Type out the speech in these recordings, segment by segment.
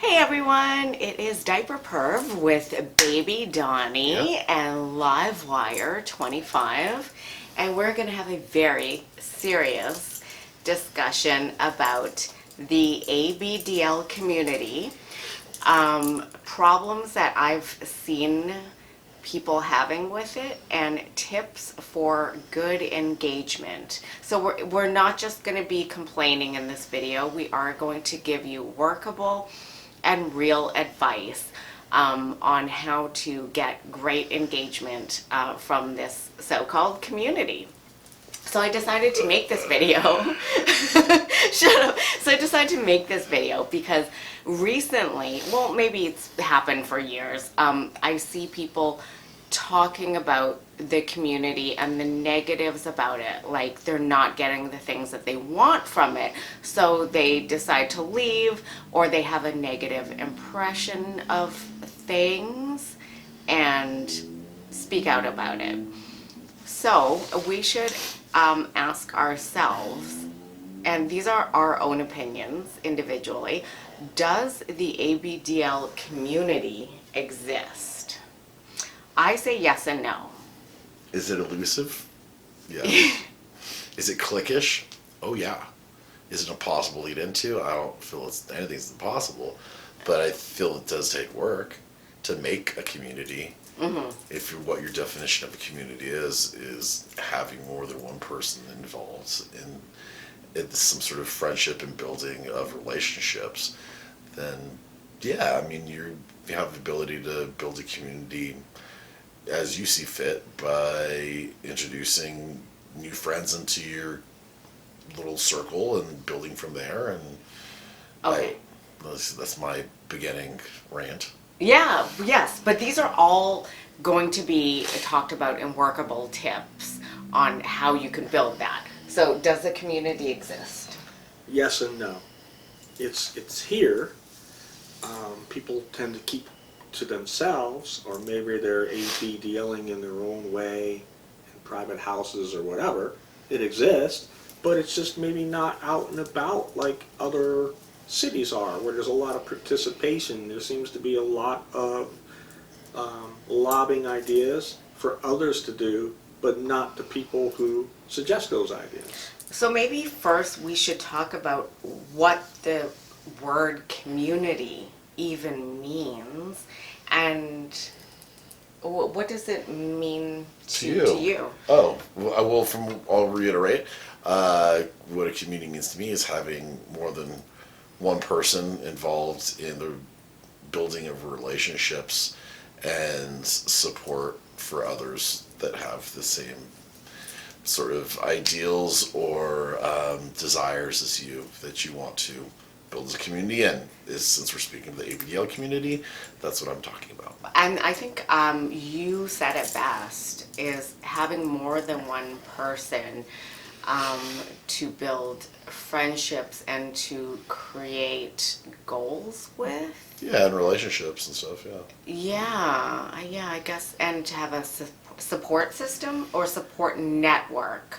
Hey everyone, it is diaperperv with baby Donny and Livewire 25, and we're going to have a very serious discussion about the ABDL community, problems that I've seen people having with it, and tips for good engagement. So we're not just going to be complaining in this video. We are going to give you workable and real advice on how to get great engagement from this so-called community. So I decided to make this video. Shut up. So I decided to make this video because recently, well, maybe it's happened for years, I see people talking about the community and the negatives about it, like they're not getting the things that they want from it, so they decide to leave, or they have a negative impression of things and speak out about it. So we should ask ourselves, and these are our own opinions individually, does the ABDL community exist? I say yes and no. Is it elusive? Yeah. Is it cliquish? Oh yeah. Is it impossible to lead into? I don't feel anything's impossible, but I feel it does take work to make a community. Mm-hmm. If what your definition of a community is having more than one person involved in some sort of friendship and building of relationships, then yeah, I mean you have the ability to build a community as you see fit by introducing new friends into your little circle and building from there. And okay, that's my beginning rant. Yeah, yes, but these are all going to be talked about in workable tips on how you can build that. So does the community exist? Yes and no. It's here. People tend to keep to themselves, or maybe they're ABDLing in their own way in private houses or whatever. It exists, but it's just maybe not out and about like other cities are, where there's a lot of participation. There seems to be a lot of lobbying ideas for others to do, but not the people who suggest those ideas. So maybe first we should talk about what the word community even means, and what does it mean to you? Oh, well, I'll reiterate. What a community means to me is having more than one person involved in the building of relationships and support for others that have the same sort of ideals or desires as you, that you want to build a community in. Since we're speaking of the ABDL community, that's what I'm talking about. And I think you said it best, is having more than one person to build friendships and to create goals with. Yeah, and relationships and stuff, yeah. Yeah, I guess, and to have a support system or support network.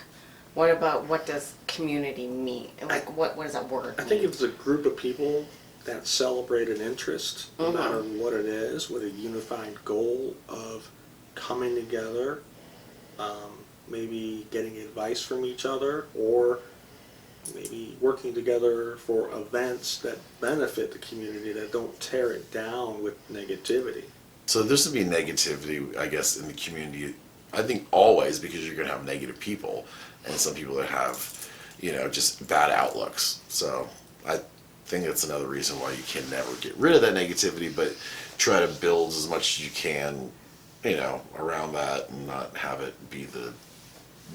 What does community mean? Like, what does that word mean? I think it's a group of people that celebrate an interest, no matter what it is, with a unified goal of coming together, maybe getting advice from each other, or maybe working together for events that benefit the community, that don't tear it down with negativity. So there's to be negativity, I guess, in the community, I think always, because you're going to have negative people and some people that have, just bad outlooks. So I think that's another reason why you can never get rid of that negativity, but try to build as much as you can, around that, and not have it be the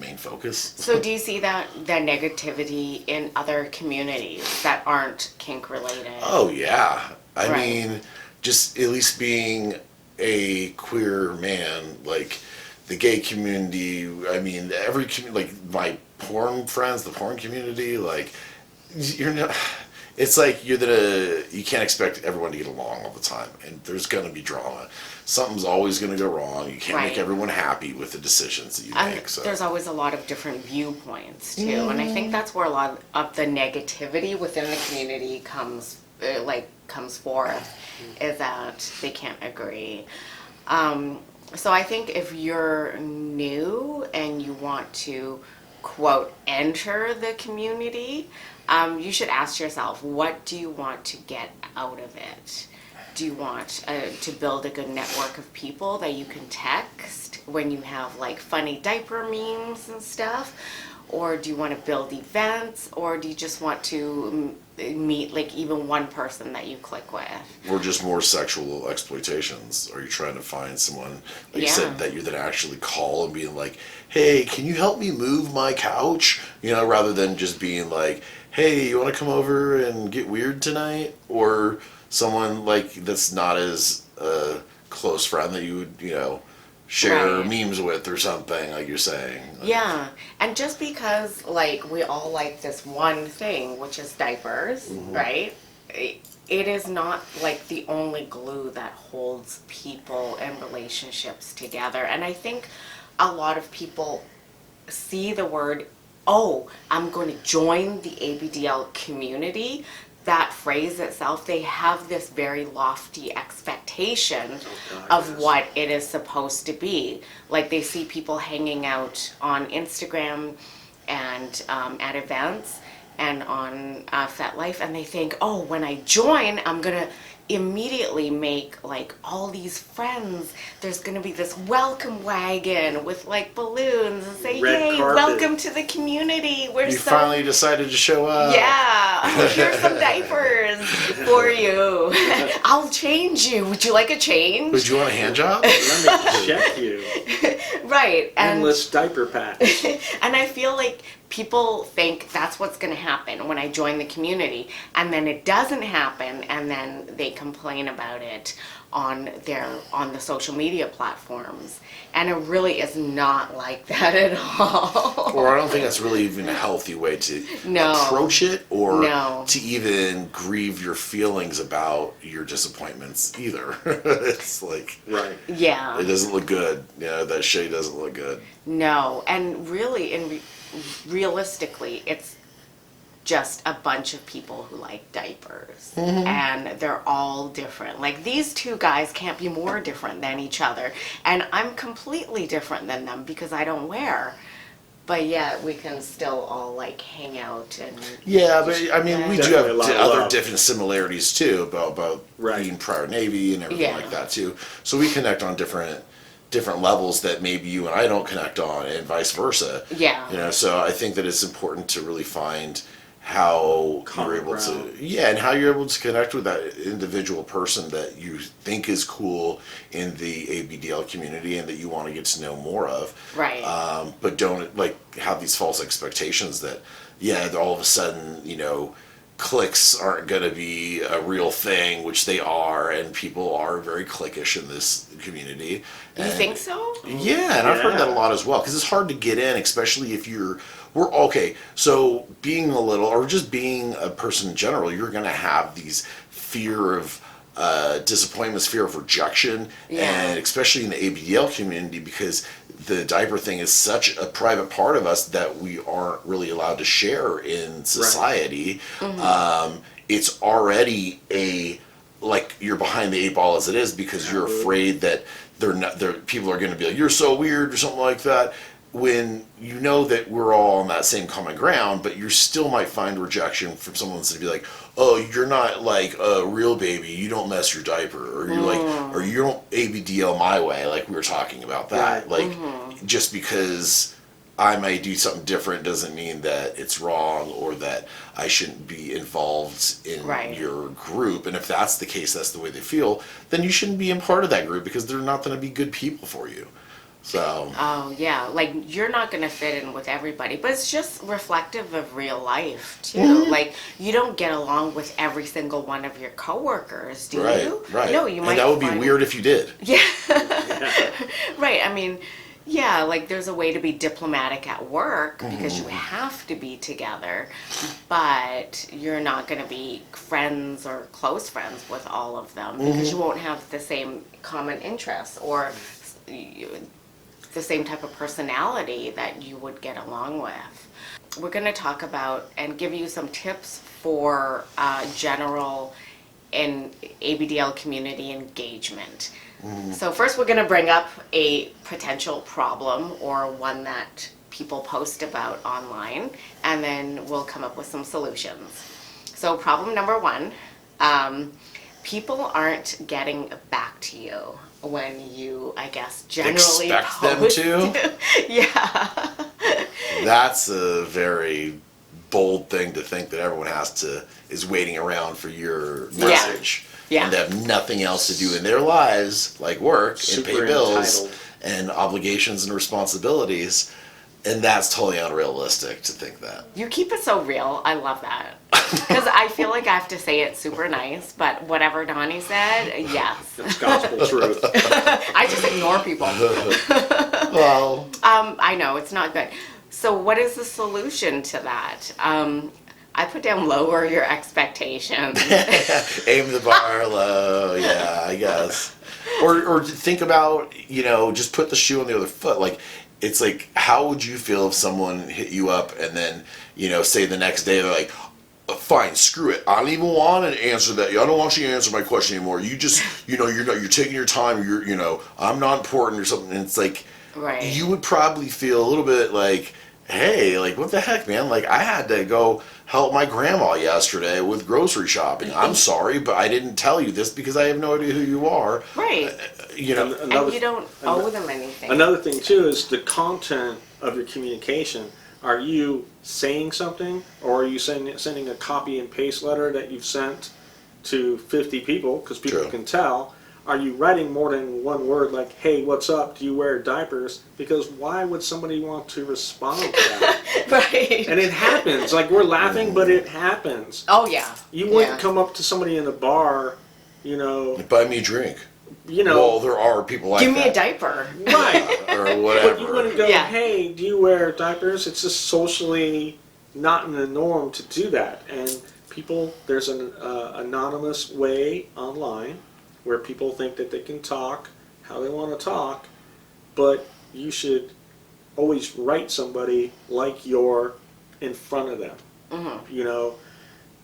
main focus. So do you see that negativity in other communities that aren't kink related? Oh yeah. I Right. mean, just at least being a queer man, like the gay community, I mean, every community, like my porn friends, the porn community, like, you're not, it's like you can't expect everyone to get along all the time, and there's going to be drama. Something's always going to go wrong. You can't make everyone happy with the decisions that you make. So there's always a lot of different viewpoints too, and I think that's where a lot of the negativity within the community comes, comes forth is that they can't agree. So I think if you're new and you want to, quote, enter the community, you should ask yourself, what do you want to get out of it? Do you want to build a good network of people that you can text when you have like funny diaper memes and stuff? Or do you want to build events? Or do you just want to meet like even one person that you click with? Or just more sexual exploitations? Are you trying to find someone, like you said, that you then actually call and being like, hey, can you help me move my couch? You know, rather than just being like, hey, you want to come over and get weird tonight? Or someone like that's not as close friend that you would, you know, share memes with or something, like you're saying. Like, yeah, and just because like we all like this one thing, which is diapers, right? It is not like the only glue that holds people and relationships together. And I think a lot of people see the word, oh, I'm going to join the ABDL community. That phrase itself, they have this very lofty expectation of what it is supposed to be. Like they see people hanging out on Instagram and at events and on FetLife, and they think, oh, when I join, I'm gonna immediately make like all these friends. There's gonna be this welcome wagon with like balloons and say, Red yay, carpet. welcome to the community. We're you so finally decided to show up. yeah, here's some diapers for you. I'll change you. Would you like a change? Would you want a hand job? Let me check you. Right. And Endless diaper packs. and I feel like people think that's what's going to happen when I join the community, and then it doesn't happen, and then they complain about it on the social media platforms, and it really is not like that at all. Or I don't think that's really even a healthy way to No. approach it, or No. to even grieve your feelings about your disappointments either. It's like, Right. Yeah. it doesn't look good. You know, that shade doesn't look good. No, and really, realistically, it's just a bunch of people who like diapers, and they're all different. Like these two guys can't be more different than each other, and I'm completely different than them because I don't wear. But yet we can still all like hang out and Yeah, but I mean, we do Definitely have a lot of other love. different similarities too about Right. being prior Navy and everything Yeah. like that too. So we connect on different levels that maybe you and I don't connect on, and vice versa. Yeah. You know, so I think that it's important to really find how Common you're able ground. to, and how you're able to connect with that individual person that you think is cool in the ABDL community and that you want to get to know more of. Right. But don't like have these false expectations that, yeah, all of a sudden, you know, cliques aren't going to be a real thing, which they are, and people are very cliquish in this community. You And- think so? Yeah, and I've heard Yeah. that a lot as well, because it's hard to get in, especially if we're okay. So being a little, or just being a person in general, you're going to have these fear of disappointments, fear of rejection, Yeah. and especially in the ABDL community, because the diaper thing is such a private part of us that we aren't really allowed to share in society. It's already like you're behind the 8 ball as it is, because you're afraid that people are going to be like, you're so weird or something like that, when you know that we're all on that same common ground, but you still might find rejection from someone to be like, oh, you're not like a real baby, you don't mess your diaper, or you're like, or you don't ABDL my way, like we were talking about that. Right. Like, just because I might do something different doesn't mean that it's wrong, or that I shouldn't be involved in Right. your group. And if that's the case, that's the way they feel, then you shouldn't be in part of that group, because they're not going to be good people for you. So, Oh yeah, like you're not gonna fit in with everybody, but it's just reflective of real life too. Like you don't get along with every single one of your coworkers, do right, you? right. No, you might. And that would be find- weird if you did. Yeah. Right. I mean, yeah, like there's a way to be diplomatic at work because you have to be together, but you're not going to be friends or close friends with all of them because you won't have the same common interests or the same type of personality that you would get along with. We're going to talk about and give you some tips for general in ABDL community engagement. So first we're going to bring up a potential problem or one that people post about online, and then we'll come up with some solutions. So problem number one, people aren't getting back to you when you, I guess, generally Expect them post. to? Yeah. That's a very bold thing to think that everyone is waiting around for your message. Yeah. And they have nothing else to do in their lives, like work and pay Super bills entitled. and obligations and responsibilities. And that's totally unrealistic to think that. You keep it so real. I love that. Because I feel like I have to say it super nice, but whatever Donnie said, yes. It's gospel truth. I just ignore people. Well, I know, it's not good. So what is the solution to that? I put down lower your expectations. aim the bar low, yeah, I guess. Or think about, just put the shoe on the other foot. Like, it's like, how would you feel if someone hit you up and then, say the next day they're like, fine, screw it. I don't even want to answer that. I don't want you to answer my question anymore. You just, you're taking your time. I'm not important or something. And it's like, Right. you would probably feel a little bit like, hey, like, what the heck, man? Like, I had to go help my grandma yesterday with grocery shopping. I'm sorry, but I didn't tell you this because I have no idea who you are. Right. And you don't owe them anything. Another thing too is the content of your communication. Are you saying something, or are you sending a copy and paste letter that you've sent to 50 people, because people True. can tell? Are you writing more than one word, like, hey, what's up, do you wear diapers? Because why would somebody want to respond to that? Right. And it happens. Like, we're laughing, but it happens. Oh, yeah. You wouldn't come up to somebody in a bar, Buy me a drink. you know, Well, there are people like Give me that. a diaper. right. Or But you whatever. wouldn't go, Yeah. hey, do you wear diapers? It's just socially not in the norm to do that. And people, there's an anonymous way online where people think that they can talk how they want to talk, but you should always write somebody like you're in front of them,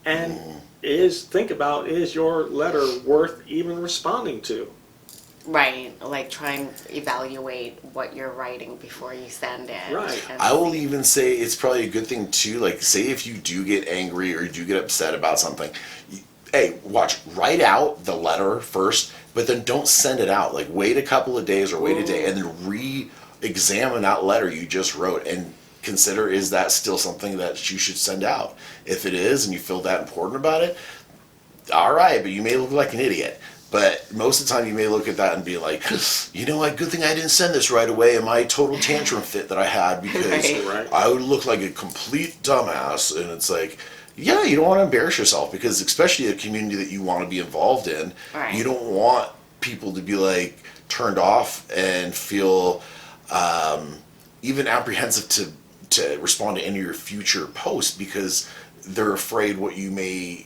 and is your letter worth even responding to? Right. Like, try and evaluate what you're writing before you send it. Right. And I will see. even say it's probably a good thing too. Like, say if you do get angry or you do get upset about something, hey, write out the letter first, but then don't send it out. Like, wait a couple of days or wait a day and then re-examine that letter you just wrote and consider, is that still something that you should send out? If it is and you feel that important about it, all right, but you may look like an idiot. But most of the time you may look at that and be like, you know what, good thing I didn't send this right away in my total tantrum fit that I had, because Right. I would look like a complete dumbass. And it's like, yeah, you don't want to embarrass yourself, because especially a community that you want to be involved in, Right. you don't want people to be like turned off and feel even apprehensive to respond to any of your future posts, because they're afraid what you may,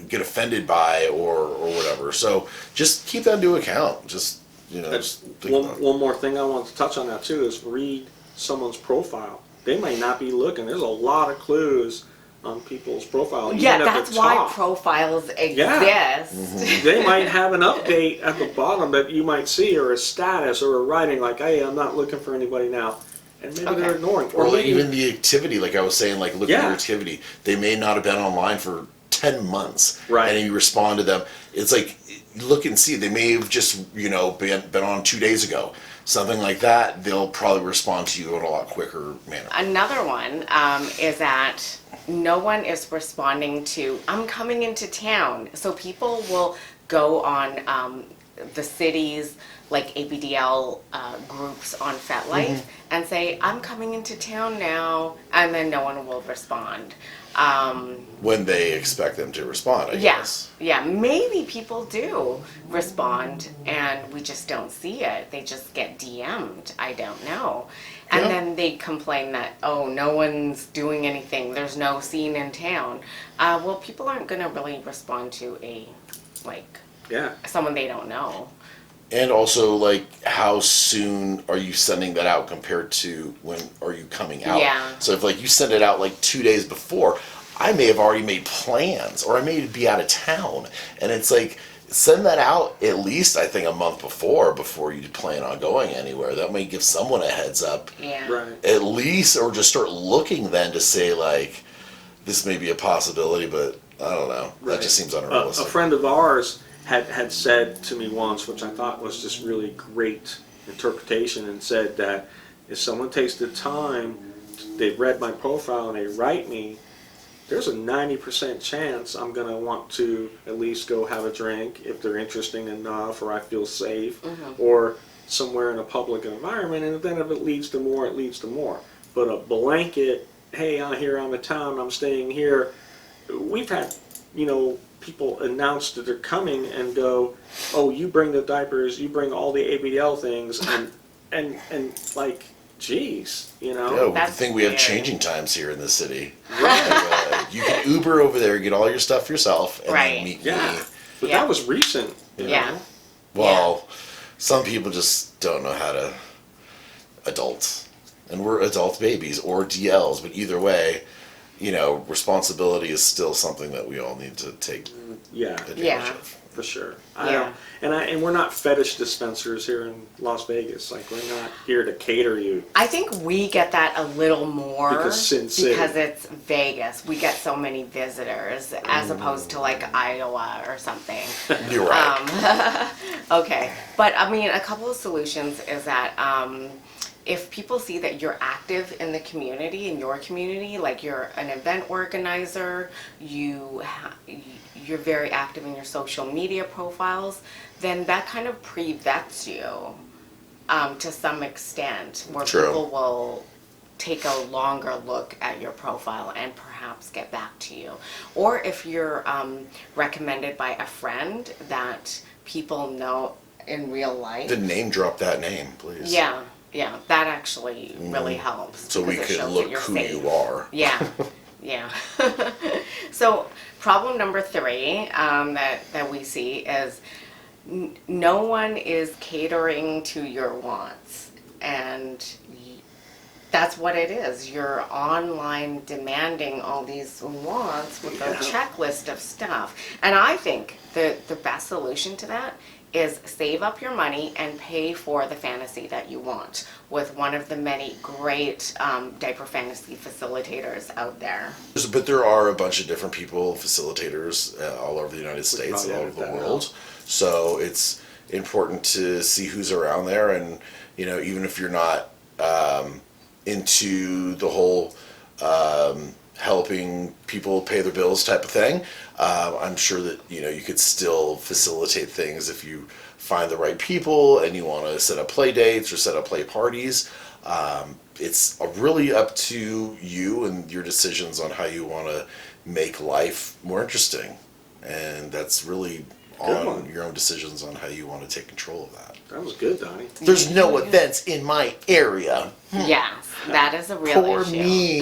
get offended by or whatever. So just keep that into account. Just, just think about it. One more thing I want to touch on that too is read someone's profile. They may not be looking. There's a lot of clues on people's profile. Yeah, even at that's the why top. profiles exist. Yeah. They might have an update at the bottom that you might see, or a status, or a writing like, hey, I'm not looking for anybody now. And maybe Okay. they're ignoring. Or maybe, even the activity, like I was saying, like look at Yeah. your activity. They may not have been online for 10 months. Right. And you respond to them. It's like, look and see. They may have just, been on 2 days ago. Something like that, they'll probably respond to you in a lot quicker manner. Another one is that no one is responding to, I'm coming into town. So people will go on the city's like ABDL groups on FetLife and say, I'm coming into town now, and then no one will respond. When they expect them to respond, I guess. Yeah, maybe people do respond and we just don't see it. They just get DM'd. I don't know. And Yeah. then they complain that, oh, no one's doing anything. There's no scene in town. Well, people aren't going to really respond to yeah. someone they don't know. And also, like, how soon are you sending that out compared to when are you coming out? Yeah. So if, like, you send it out, like, 2 days before, I may have already made plans, or I may be out of town, and it's like, send that out at least, I think, a month before you plan on going anywhere. That may give someone a heads up, Yeah. Right. at least, or just start looking then to say, like, this may be a possibility, but I don't know. That Right. just seems A unrealistic. friend of ours had said to me once, which I thought was just really great interpretation, and said that if someone takes the time, they've read my profile and they write me, there's a 90% chance I'm going to want to at least go have a drink if they're interesting enough, or I feel safe, or somewhere in a public environment. And then if it leads to more, it leads to more. But a blanket, hey, I'm here, I'm in town, I'm staying here. We've had, people announce that they're coming and go, oh, you bring the diapers, you bring all the ABDL things, and like, geez, Yeah, we That's think we have weird. changing times here in the city. You can Uber over there, get all your stuff yourself, and Right. then meet Yeah. me. But Yeah. that was recent. you Yeah. know? Well, some people just don't know how to adult. And we're adult babies or DLs, but either way, responsibility is still something that we all need to take Yeah, advantage Yeah. of. for sure. Yeah. And we're not fetish dispensers here in Las Vegas. Like, we're not here to cater you. I think we get that a little more Because Sin City. because it's Vegas. We get so many visitors as opposed to like Iowa or something. You're right. Okay, but I mean, a couple of solutions is that if people see that you're active in the community, in your community, like you're an event organizer, you're very active in your social media profiles, then that kind of pre-vets you to some extent, where True. people will take a longer look at your profile and perhaps get back to you. Or if you're recommended by a friend that people know in real life. Then name drop that name, please. Yeah, that actually really helps. So we because it can shows look that you're who safe. you are. Yeah, yeah. So problem number 3 that we see is no one is catering to your wants, and that's what it is. You're online demanding all these wants with a checklist of stuff. And I think the best solution to that is save up your money and pay for the fantasy that you want with one of the many great diaper fantasy facilitators out there. But there are a bunch of different people, facilitators, all over the United States and probably all edit over the that world. So it's important to see who's around there, and even if you're not into the whole helping people pay their bills type of thing, I'm sure that you could still facilitate things if you find the right people and you want to set up play dates or set up play parties. It's really up to you and your decisions on how you want to make life more interesting, and that's really Good on one. your own decisions on how you want to take control of that. That was good, Donnie. There's no events in my area. Yes, that is a real Poor issue. me.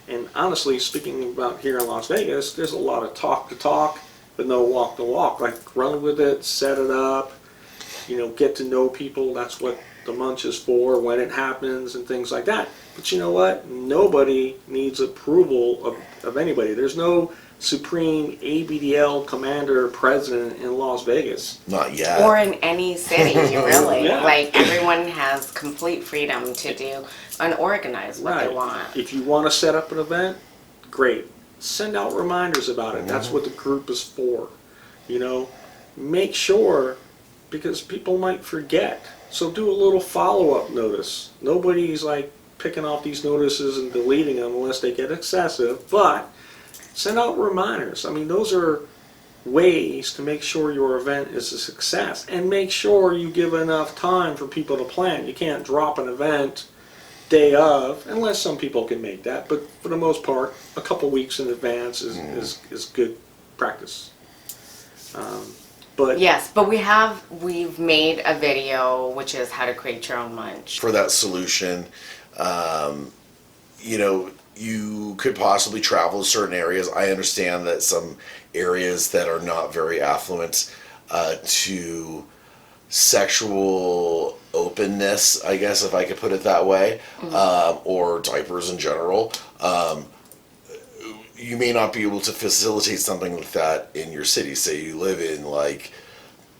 And honestly, speaking about here in Las Vegas, there's a lot of talk to talk, but no walk to walk. Like, run with it, set it up, get to know people. That's what the munch is for, when it happens, and things like that. But you know what? Nobody needs approval of anybody. There's no supreme ABDL commander president in Las Vegas. Not yet. Or in any city, really. Yeah. Like, everyone has complete freedom to do and organize what they want. If you want to set up an event, great. Send out reminders about it. That's what the group is for. Make sure, because people might forget. So do a little follow-up notice. Nobody's like picking off these notices and deleting them unless they get excessive, but send out reminders. I mean, those are ways to make sure your event is a success, and make sure you give enough time for people to plan. You can't drop an event day of, unless some people can make that, but for the most part, a couple weeks in advance is good practice. But Yes, but we've made a video which is how to create your own munch. For that solution, you could possibly travel to certain areas. I understand that some areas that are not very affluent to sexual openness, I guess, if I could put it that way, or diapers in general, you may not be able to facilitate something like that in your city. Say you live in like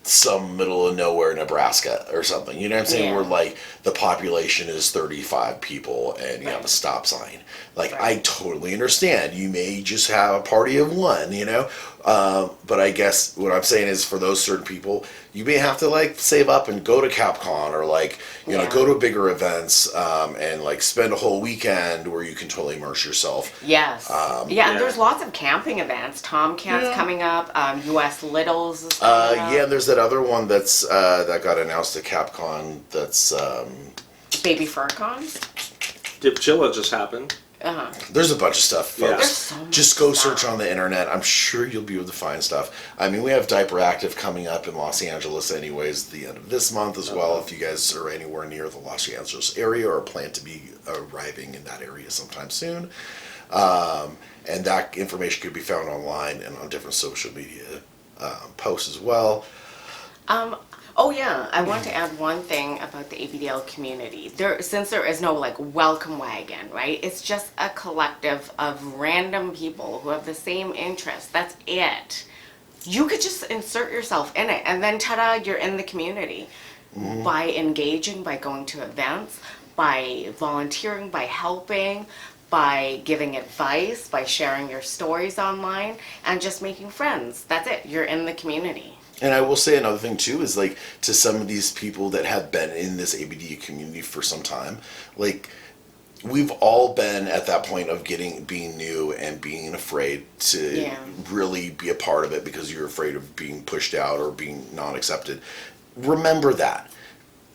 some middle of nowhere Nebraska or something. You know what I'm saying? Yeah. Where like the population is 35 people and you have a Right. stop sign. Like Right. I totally understand. You may just have a party of one, you know? But I guess what I'm saying is for those certain people, you may have to like save up and go to CapCon or like, you know, Yeah. go to bigger events and like spend a whole weekend where you can totally immerse yourself. Yes. yeah, yeah. and there's lots of camping events. Tomcat's Yeah. coming up. US Littles is coming up. Yeah, there's that other one that's that got announced at CapCon. That's Baby FurCon. Dipchilla just happened. Uh-huh. there's a bunch of stuff, Yeah. folks. There's so much Just go stuff. search on the internet. I'm sure you'll be able to find stuff. I mean, we have Diaper Active coming up in Los Angeles, anyways, the end of this month as well. If you guys are anywhere near the Los Angeles area or plan to be arriving in that area sometime soon, and that information could be found online and on different social media posts as well. Oh yeah, I want to add one thing about the ABDL community. Since there is no like welcome wagon, right? It's just a collective of random people who have the same interests. That's it. You could just insert yourself in it, and then ta-da, you're in the community. By engaging, by going to events, by volunteering, by helping, by giving advice, by sharing your stories online, and just making friends. That's it. You're in the community. And I will say another thing too is like to some of these people that have been in this ABD community for some time, like we've all been at that point of being new and being afraid to Yeah. really be a part of it because you're afraid of being pushed out or being not accepted. Remember that.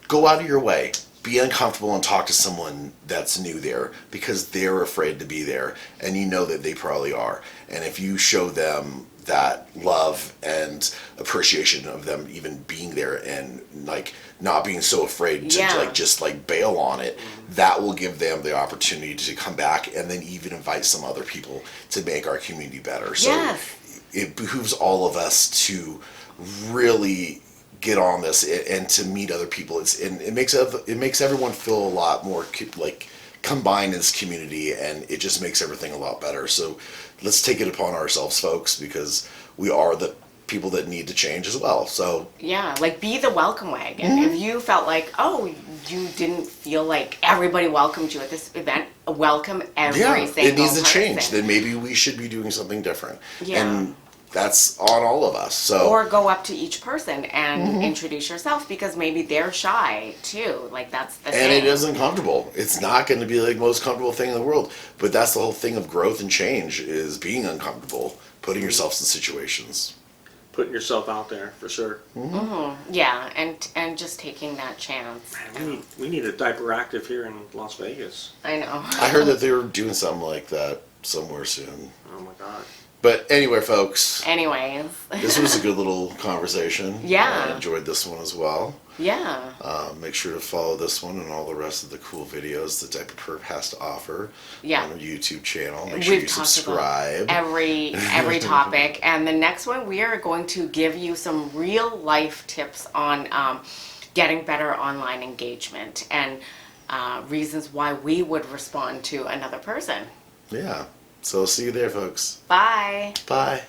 Go out of your way. Be uncomfortable and talk to someone that's new there because they're afraid to be there and you know that they probably are. And if you show them that love and appreciation of them even being there and like not being so afraid to Yeah. like just like bail on it, that will give them the opportunity to come back and then even invite some other people to make our community better. So Yes. it behooves all of us to really get on this and to meet other people. It makes everyone feel a lot more like combined in this community, and it just makes everything a lot better. So let's take it upon ourselves, folks, because we are the people that need to change as well. So Yeah, like be the welcome wagon. If you felt like, oh, you didn't feel like everybody welcomed you at this event, welcome every yeah, single it needs to change. person. Then maybe we should be doing something different. Yeah. And that's on all of us. So Or go up to each person and introduce yourself because maybe they're shy too. Like that's the and thing. it is uncomfortable. It's not going to be like the most comfortable thing in the world, but that's the whole thing of growth and change is being uncomfortable, putting yourself in situations. Putting yourself out there for sure. Yeah, and just taking that chance. Man, we need a diaper active here in Las Vegas. I know. I heard that they were doing something like that somewhere soon. Oh my god. But anyway, folks, Anyways, this was a good little conversation. Yeah. I enjoyed this one as well. yeah. Make sure to follow this one and all the rest of the cool videos that diaperperv has to offer Yeah. on our YouTube channel. Make sure you talked subscribe. about every topic, and the next one we are going to give you some real life tips on getting better online engagement and reasons why we would respond to another person. Yeah. So see you there, folks. Bye. Bye.